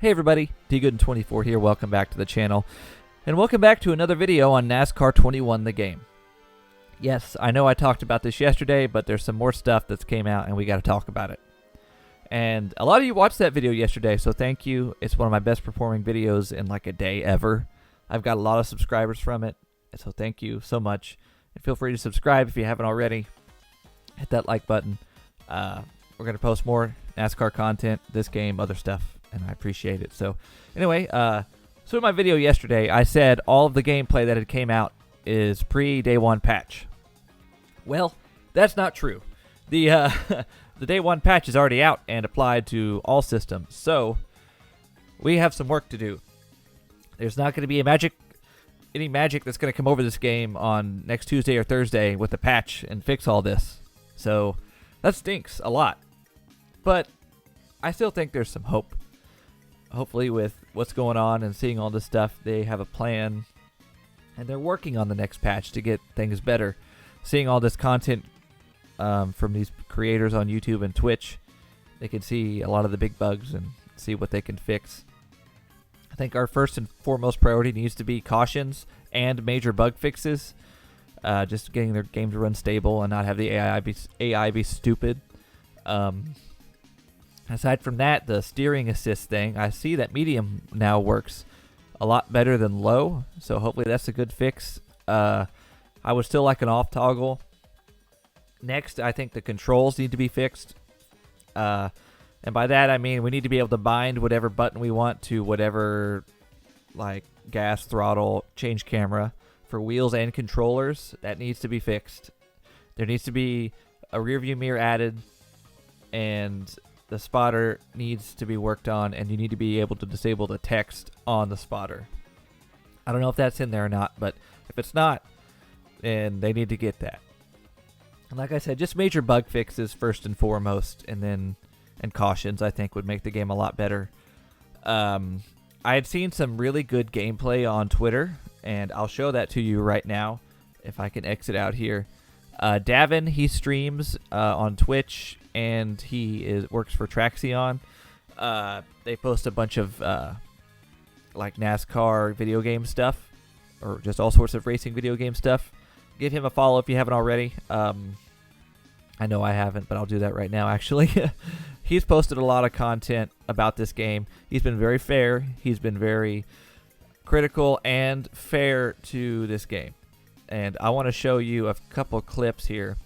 Hey everybody, tgoodin24 here. Welcome back to the channel. And welcome back to another video on NASCAR 21 the game. Yes, I know I talked about this yesterday, but there's some more stuff that's came out and we got to talk about it. And a lot of you watched that video yesterday, so thank you. It's one of my best performing videos in like a day ever. I've got a lot of subscribers from it, so thank you so much. And feel free to subscribe if you haven't already. Hit that like button. We're going to post more NASCAR content, this game, other stuff, and I appreciate it. So anyway, so in my video yesterday, I said all of the gameplay that had came out is pre-day one patch. Well, that's not true. The the day one patch is already out and applied to all systems, so we have some work to do. There's not going to be any magic that's going to come over this game on next Tuesday or Thursday with the patch and fix all this. So that stinks a lot. But I still think there's some hope. Hopefully with what's going on and seeing all this stuff, they have a plan. And they're working on the next patch to get things better. Seeing all this content from these creators on YouTube and Twitch, they can see a lot of the big bugs and see what they can fix. I think our first and foremost priority needs to be cautions and major bug fixes. Just getting their game to run stable and not have the AI be stupid. Aside from that, the steering assist thing, I see that medium now works a lot better than low, so hopefully that's a good fix. I would still like an off toggle. Next, I think the controls need to be fixed. And by that, I mean we need to be able to bind whatever button we want to whatever, like gas, throttle, change camera for wheels and controllers. That needs to be fixed. There needs to be a rear view mirror added, and the spotter needs to be worked on, and you need to be able to disable the text on the spotter. I don't know if that's in there or not, but if it's not, then they need to get that. And like I said, just major bug fixes first and foremost, and cautions I think would make the game a lot better. I had seen some really good gameplay on Twitter, and I'll show that to you right now if I can exit out here. Davin, he streams on Twitch, and he works for Traxion. They post a bunch of like NASCAR video game stuff, or just all sorts of racing video game stuff. Give him a follow if you haven't already. I know I haven't, but I'll do that right now, actually. He's posted a lot of content about this game. He's been very fair. He's been very critical and fair to this game. And I want to show you a couple clips here.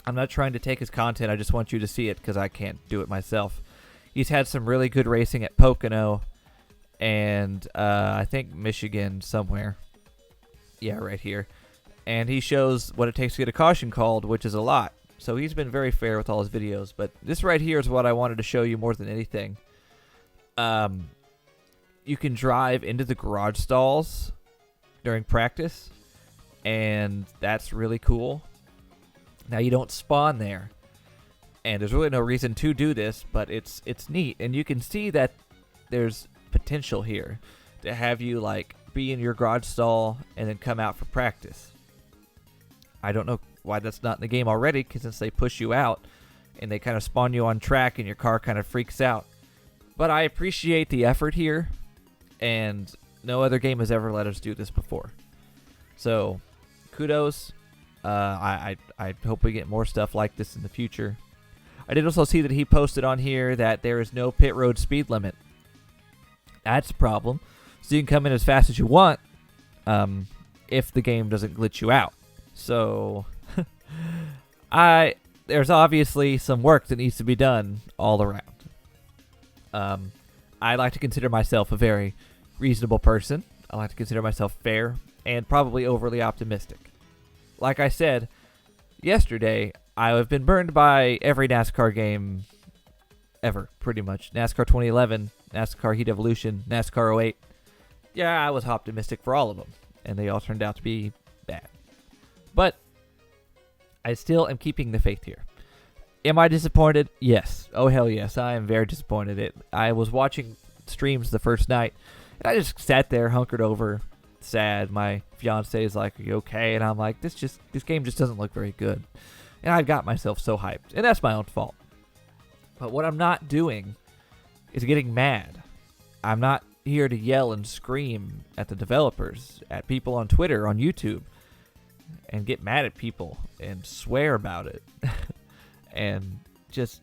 I'm not trying to take his content. I just want you to see it because I can't do it myself. He's had some really good racing at Pocono and I think Michigan somewhere. Yeah, right here. And he shows what it takes to get a caution called, which is a lot. So he's been very fair with all his videos. But this right here is what I wanted to show you more than anything. You can drive into the garage stalls during practice, and that's really cool. Now you don't spawn there, and there's really no reason to do this, but it's neat, and you can see that there's potential here to have you like be in your garage stall and then come out for practice. I don't know why that's not in the game already, because since they push you out and they kind of spawn you on track and your car kind of freaks out. But I appreciate the effort here, and no other game has ever let us do this before. So kudos. I hope we get more stuff like this in the future. I did also see that he posted on here that there is no pit road speed limit. That's a problem. So you can come in as fast as you want if the game doesn't glitch you out. So there's obviously some work that needs to be done all around. I like to consider myself a very reasonable person. I like to consider myself fair and probably overly optimistic. Like I said yesterday, I have been burned by every NASCAR game ever, pretty much. NASCAR 2011, NASCAR Heat Evolution, NASCAR 08. Yeah, I was optimistic for all of them, and they all turned out to be bad. But I still am keeping the faith here. Am I disappointed? Yes. Oh, hell yes. I am very disappointed. I was watching streams the first night, and I just sat there, hunkered over, sad. My fiance is like, "Are you okay?" And I'm like, this game just doesn't look very good. And I got myself so hyped, and that's my own fault. But what I'm not doing is getting mad I'm not here to yell and scream at the developers, at people on Twitter, on YouTube, and get mad at people and swear about it. And it's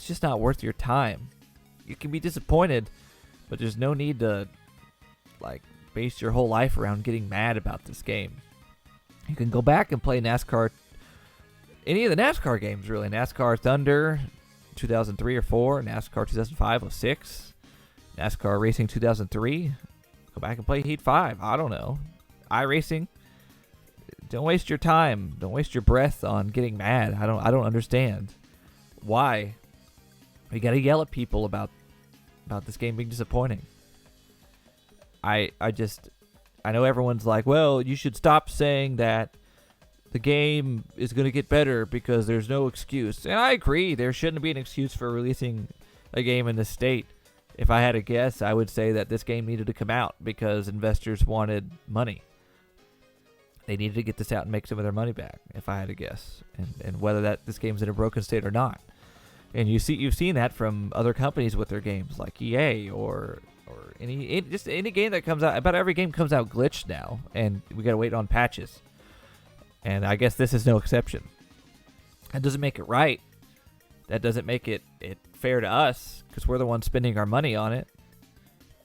just not worth your time. You can be disappointed, but there's no need to like base your whole life around getting mad about this game. You can go back and play NASCAR, any of the NASCAR games really. NASCAR Thunder 2003 or 4, NASCAR 2005 or 6, NASCAR Racing 2003. Go back and play Heat 5. I don't know. iRacing. Don't waste your time. Don't waste your breath on getting mad. I don't understand why we got to yell at people about this game being disappointing. I know everyone's like, well, you should stop saying that the game is going to get better because there's no excuse. And I agree, there shouldn't be an excuse for releasing a game in this state. If I had to guess, I would say that this game needed to come out because investors wanted money. They needed to get this out and make some of their money back, if I had to guess. And whether this game's in a broken state or not. And you've seen that from other companies with their games, like EA or any game that comes out. About every game comes out glitched now, and we gotta wait on patches. And I guess this is no exception. That doesn't make it right. That doesn't make it fair to us, because we're the ones spending our money on it.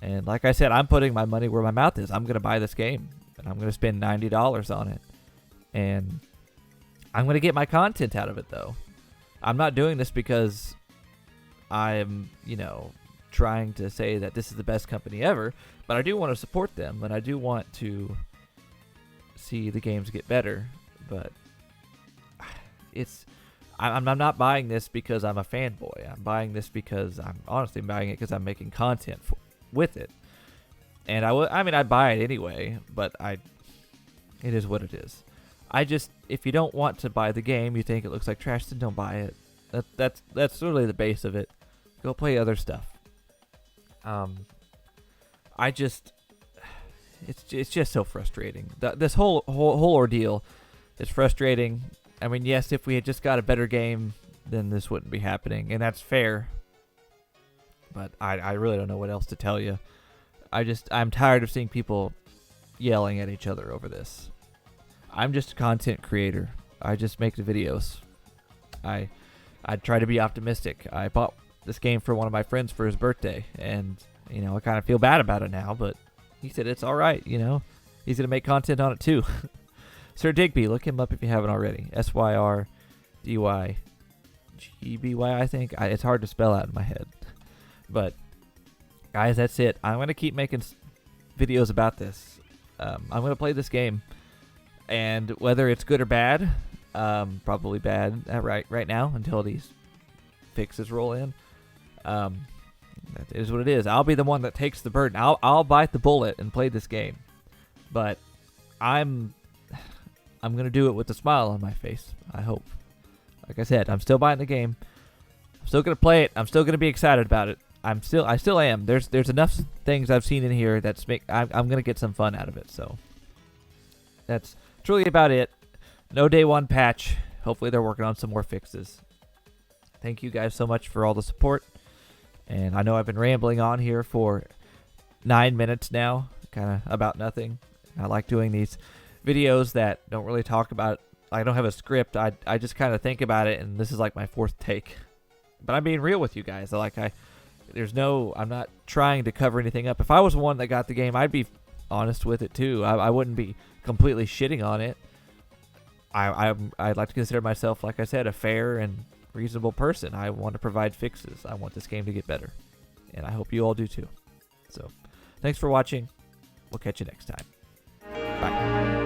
And like I said, I'm putting my money where my mouth is. I'm gonna buy this game, and I'm gonna spend $90 on it, and I'm gonna get my content out of it though. I'm not doing this because I'm, trying to say that this is the best company ever, but I do want to support them, and I do want to see the games get better. But I'm not buying this because I'm a fanboy. I'm buying this because I'm honestly buying it because I'm making content with it. And I'd buy it anyway, but it is what it is. If you don't want to buy the game, you think it looks like trash, then don't buy it. That's really the base of it. Go play other stuff. It's just so frustrating. This whole ordeal is frustrating. I mean, yes, if we had just got a better game, then this wouldn't be happening, and that's fair. But I really don't know what else to tell you. I'm tired of seeing people yelling at each other over this. I'm just a content creator. I just make the videos. I try to be optimistic. I bought this game for one of my friends for his birthday, and I kind of feel bad about it now, but he said it's all right. He's gonna make content on it too. Sir Digby, look him up if you haven't already. SYRDYGBY, I think. It's hard to spell out in my head, but guys, that's it. I'm gonna keep making videos about this. I'm gonna play this game, and whether it's good or bad, probably bad right now until these fixes roll in. That is what it is. I'll be the one that takes the burden. I'll bite the bullet and play this game, but I'm gonna do it with a smile on my face. I hope. Like I said, I'm still buying the game. I'm still gonna play it. I'm still gonna be excited about it. I still am. There's enough things I've seen in here I'm gonna get some fun out of it. So that's truly about it. No day one patch. Hopefully they're working on some more fixes. Thank you guys so much for all the support. And I know I've been rambling on here for 9 minutes now, kind of about nothing. I like doing these videos that don't really talk about. I don't have a script. I just kind of think about it, and this is like my fourth take. But I'm being real with you guys. I'm not trying to cover anything up. If I was the one that got the game, I'd be honest with it too. I wouldn't be completely shitting on it. I'd like to consider myself, like I said, a fair and reasonable person. I want to provide fixes. I want this game to get better, and I hope you all do too. So thanks for watching. We'll catch you next time. Bye.